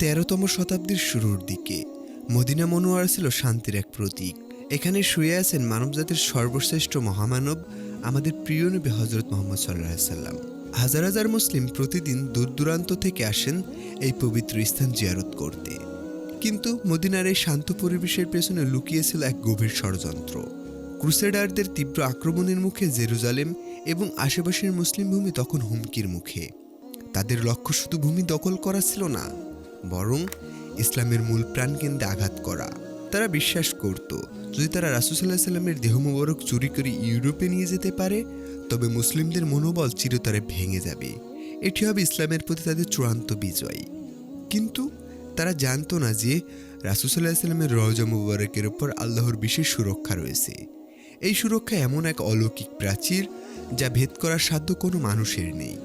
13তম শতাব্দীর শুরুর দিকে মদিনা মনোয়ারা ছিল শান্তির এক প্রতীক। এখানে শুয়ে আছেন মানবজাতির সর্বশ্রেষ্ঠ মহামানব, আমাদের প্রিয় নবী হযরত মুহাম্মদ সাল্লাল্লাহু আলাইহি সাল্লাম। হাজার হাজার মুসলিম প্রতিদিন দূর দূরান্ত থেকে আসেন এই পবিত্র স্থান জিয়ারত করতে। কিন্তু মদিনার এই শান্ত পরিবেশের পেছনে লুকিয়েছিল এক গভীর ষড়যন্ত্র। ক্রুসেডারদের তীব্র আক্রমণের মুখে জেরুজালেম এবং আশেপাশের মুসলিম ভূমি তখন হুমকির মুখে। তাদের লক্ষ্য শুধু ভূমি দখল করা ছিল না, বরং ইসলামের মূল প্রাণকেন্দ্রে আঘাত করা। তারা বিশ্বাস করত, যদি তারা রাসূল সাল্লাল্লাহু আলাইহি সাল্লামের দেহ মোবারক চুরি করে ইউরোপে নিয়ে যেতে পারে, তবে মুসলিমদের মনোবল চিরতরে ভেঙে যাবে। এটি হবে ইসলামের প্রতি তাদের চূড়ান্ত বিজয়। কিন্তু তারা জানতো না যে রাসূল সাল্লাল্লাহু আলাইহি সাল্লামের রওজা মুবারকের উপর আল্লাহর বিশেষ সুরক্ষা রয়েছে। এই সুরক্ষা এমন এক অলৌকিক প্রাচীর যা ভেদ করার সাধ্য কোনো মানুষের নেই।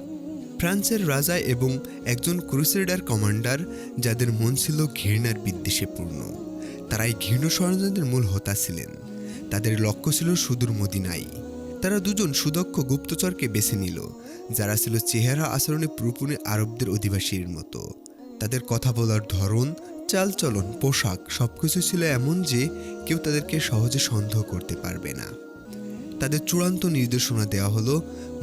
ফ্রান্সের রাজা এবং একজন ক্রুসেডার কমান্ডার, যাদের মন ছিল ঘৃণার বিদ্বেষে পূর্ণ, তারা এই ঘৃণ্য ষড়যন্ত্রের মূল হোতা ছিলেন। তাদের লক্ষ্য ছিল সুদূর মদিনায়। তারা দুজন সুদক্ষ গুপ্তচরকে বেছে নিল, যারা ছিল চেহারা আচরণে পুরোপুরি আরবদের অধিবাসীর মতো। তাদের কথা বলার ধরন, চালচলন, পোশাক সবকিছু ছিল এমন যে কেউ তাদেরকে সহজে সন্দেহ করতে পারবে না। তাদের চূড়ান্ত নির্দেশনা দেওয়া হলো,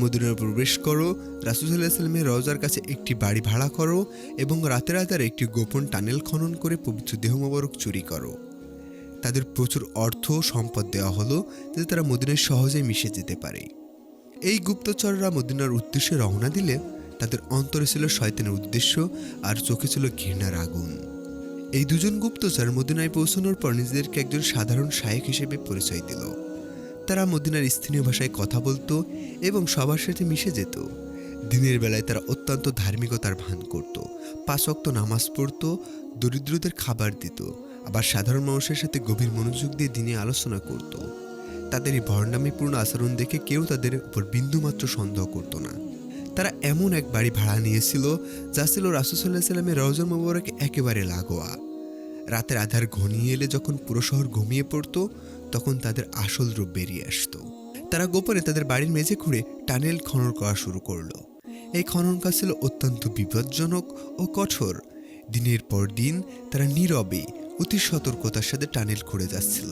মদিনায় প্রবেশ করো, রাসূল সাল্লাল্লাহু আলাইহি সাল্লামের রওজার কাছে একটি বাড়ি ভাড়া করো এবং রাতে রাতে একটি গোপন টানেল খনন করে পবিত্র দেহ মোবারক চুরি করো। তাদের প্রচুর অর্থ সম্পদ দেওয়া হলো যাতে তারা মদিনায় সহজেই মিশে যেতে পারে। এই গুপ্তচররা মদিনার উদ্দেশ্যে রওনা দিলে তাদের অন্তরে ছিল শয়তানের উদ্দেশ্য আর চোখে ছিল ঘৃণার আগুন। এই দুজন গুপ্তচর মদিনায় পৌঁছানোর পর নিজেদেরকে একজন সাধারণ শায়েখ হিসেবে পরিচয় দিল। তারা মদিনার স্থানীয় ভাষায় কথা বলতো এবং সবার সাথে মিশে যেত। দিনের বেলায় তারা অত্যন্ত ধার্মিকতার ভান করত, 5 ওয়াক্ত নামাজ পড়ত, দরিদ্রদের খাবার দিত, আবার সাধারণ মানুষের সাথে গভীর মনোযোগ দিয়ে দিনে আলোচনা করত। তাদের এই ভণ্ডামিপূর্ণ আচরণ দেখে কেউ তাদের উপর বিন্দুমাত্র সন্দেহ করত না। তারা এমন এক বাড়ি ভাড়া নিয়েছিল যা ছিল রাসূল সাল্লাল্লাহু আলাইহি সাল্লামের রওজা মুবারক একেবারে লাগোয়া। রাতের আধার ঘনিয়ে এলে যখন পুরো শহর ঘুমিয়ে পড়তো, তখন তাদের আসল রূপ বেরিয়ে আসতো। তারা গোপনে তাদের বাড়ির মেঝে খুঁড়ে টানেল খনন করা শুরু করলো। এই খনন কাজ ছিল অত্যন্ত বিপজ্জনক ও কঠোর। দিনের পর দিন তারা নীরবে, অতি সতর্কতার সাথে টানেল খুঁড়ে যাচ্ছিল।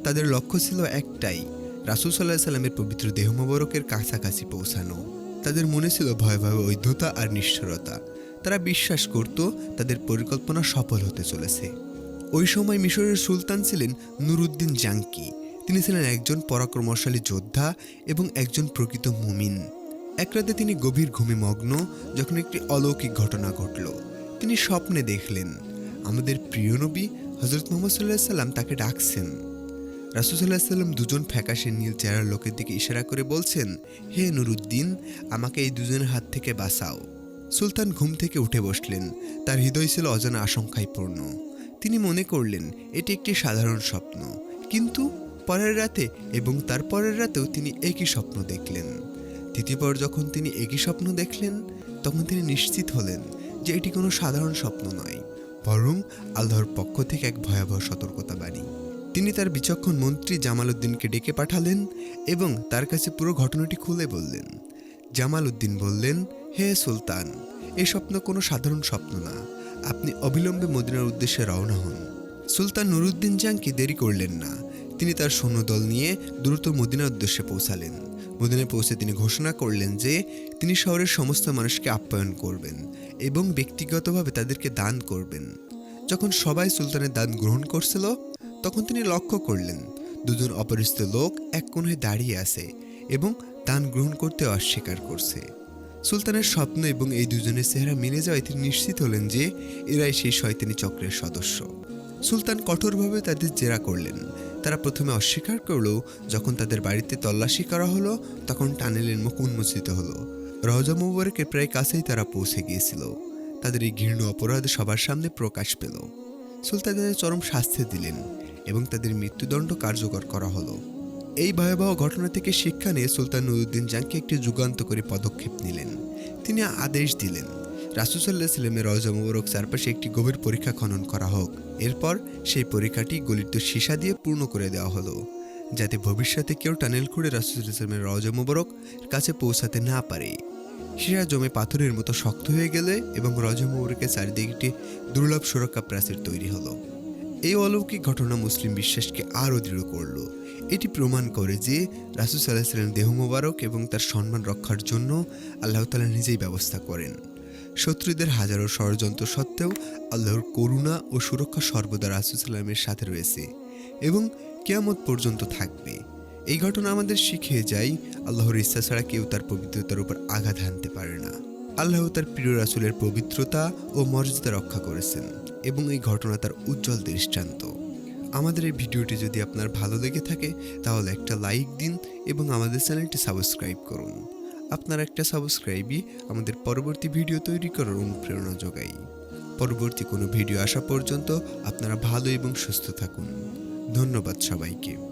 তাদের লক্ষ্য ছিল একটাই, রাসূল সাল্লাল্লাহু আলাইহি সাল্লামের পবিত্র দেহ মোবারকের কাছাকাছি পৌঁছানো। তাদের মনে ছিল ভয়াবহ বৈধতা আর নিষ্ঠুরতা। তারা বিশ্বাস করত তাদের পরিকল্পনা সফল হতে চলেছে। ওই সময় মিশরের সুলতান ছিলেন নুরউদ্দিন জাঙ্কি। তিনি ছিলেন একজন পরাক্রমশালী যোদ্ধা এবং একজন প্রকৃত মুমিন। এক রাতে তিনি গভীর ঘুমে মগ্ন যখন একটি অলৌকিক ঘটনা ঘটল। তিনি স্বপ্নে দেখলেন আমাদের প্রিয় নবী হযরত মুহাম্মদ সাল্লাল্লাহু আলাইহি সাল্লাম তাকে ডাকছেন। রাসূল সাল্লাল্লাহু আলাইহি সাল্লাম দুজন ফ্যাকাশে নীল চেহারার লোকের দিকে ইশারা করে বলছেন, হে নুরউদ্দিন, আমাকে এই দুজনের হাত থেকে বাঁচাও। সুলতান ঘুম থেকে উঠে বসলেন। তার হৃদয় ছিল অজানা আশঙ্কায় পূর্ণ। তিনি মনে করলেন এটি একটি সাধারণ স্বপ্ন, কিন্তু পরের রাতে এবং তার পরের রাতেও তিনি একই স্বপ্ন দেখলেন। দ্বিতীয়বার যখন তিনি একই স্বপ্ন দেখলেন, তখন তিনি নিশ্চিত হলেন যে এটি কোনো সাধারণ স্বপ্ন নয়, বরং আল্লাহর পক্ষ থেকে এক ভয়াবহ সতর্কতা বাণী। তিনি তার বিচক্ষণ মন্ত্রী জামালউদ্দিনকে ডেকে পাঠালেন এবং তার কাছে পুরো ঘটনাটি খুলে বললেন। জামালউদ্দিন বললেন, হে সুলতান, এই স্বপ্ন কোনো সাধারণ স্বপ্ন না, আপনি অবিলম্বে মদিনার উদ্দেশ্যে রওনা হন। সুলতান নুরউদ্দিন জাঙ্কি দেরি করলেন না। তিনি তার সৈন্যদল নিয়ে দ্রুত মদিনার উদ্দেশ্যে পৌঁছালেন। মদিনায় পৌঁছে তিনি ঘোষণা করলেন যে তিনি শহরের সমস্ত মানুষকে আপ্যায়ন করবেন এবং ব্যক্তিগতভাবে তাদেরকে দান করবেন। যখন সবাই সুলতানের দান গ্রহণ করছিল, তখন তিনি লক্ষ্য করলেন দুজন অপরিচিত লোক এক কোণে দাঁড়িয়ে আছে এবং দান গ্রহণ করতে অস্বীকার করছে। সুলতানের স্বপ্ন এবং এই দুজনের চেহারা মিলে যাওয়ায় তিনি নিশ্চিত হলেন যে এরাই সেই শয়তানি চক্রের সদস্য। সুলতান কঠোরভাবে তাদের জেরা করলেন। তারা প্রথমে অস্বীকার করলেও যখন তাদের বাড়িতে তল্লাশি করা হলো, তখন টানেলের মুখ উন্মোচিত হলো। রওজা মুবারকের প্রায় কাছেই তারা পৌঁছে গিয়েছিল। তাদের এই ঘৃণ্য অপরাধ সবার সামনে প্রকাশ পেল। সুলতান তাদের চরম শাস্তি দিলেন এবং তাদের মৃত্যুদণ্ড কার্যকর করা হলো। এই ভয়াবহ ঘটনা থেকে শিক্ষা নিয়ে সুলতান নুরউদ্দিন জাঙ্কি একটি যুগান্তকারী পদক্ষেপ নিলেন। তিনি আদেশ দিলেন রাসূল সাল্লাল্লাহু আলাইহি সাল্লামের রওজা মুবারক চারপাশে একটি গভীর পরীক্ষা খনন করা হোক। এরপর সেই পরীক্ষাটি গলিত সীসা দিয়ে পূর্ণ করে দেওয়া হলো, যাতে ভবিষ্যতে কেউ টানেল খুঁড়ে রাসূল সাল্লাল্লাহু আলাইহি সাল্লামের রওজা মুবারক কাছে পৌঁছাতে না পারে। হীরা জমে পাথরের মতো শক্ত হয়ে গেলে এবং রজমৌরকে চারিদিকে একটি দুর্লভ সুরক্ষা প্রাচীর তৈরি হলো। এই অলৌকিক ঘটনা মুসলিম বিশ্বাসকে আরও দৃঢ় করল। এটি প্রমাণ করে যে রাসূল সাল্লাল্লাহু আলাইহি ওয়াসাল্লামের দেহ মোবারক এবং তার সম্মান রক্ষার জন্য আল্লাহ তাআলা নিজেই ব্যবস্থা করেন। শত্রুদের হাজারো ষড়যন্ত্র সত্ত্বেও আল্লাহর করুণা ও সুরক্ষা সর্বদা রাসূল সাল্লাল্লাহু আলাইহি ওয়াসাল্লামের সাথে রয়েছে এবং কিয়ামত পর্যন্ত থাকবে। এই ঘটনা আমাদের শিখিয়ে যায় আল্লাহর ইচ্ছা ছাড়া কেউ তার পবিত্রতার উপর আঘাত হানতে পারে না। আল্লাহ তার প্রিয় রাসূলের পবিত্রতা ও মর্যাদা রক্ষা করেছেন এবং এই ঘটনা তার উজ্জ্বল দৃষ্টান্ত। আমাদের এই ভিডিওটি যদি আপনার ভালো লেগে থাকে তাহলে একটা লাইক দিন এবং আমাদের চ্যানেলটি সাবস্ক্রাইব করুন। আপনার একটা সাবস্ক্রাইবই আমাদের পরবর্তী ভিডিও তৈরি করার অনুপ্রেরণা যোগায়। পরবর্তী কোনো ভিডিও আসা পর্যন্ত আপনারা ভালো এবং সুস্থ থাকুন। ধন্যবাদ সবাইকে।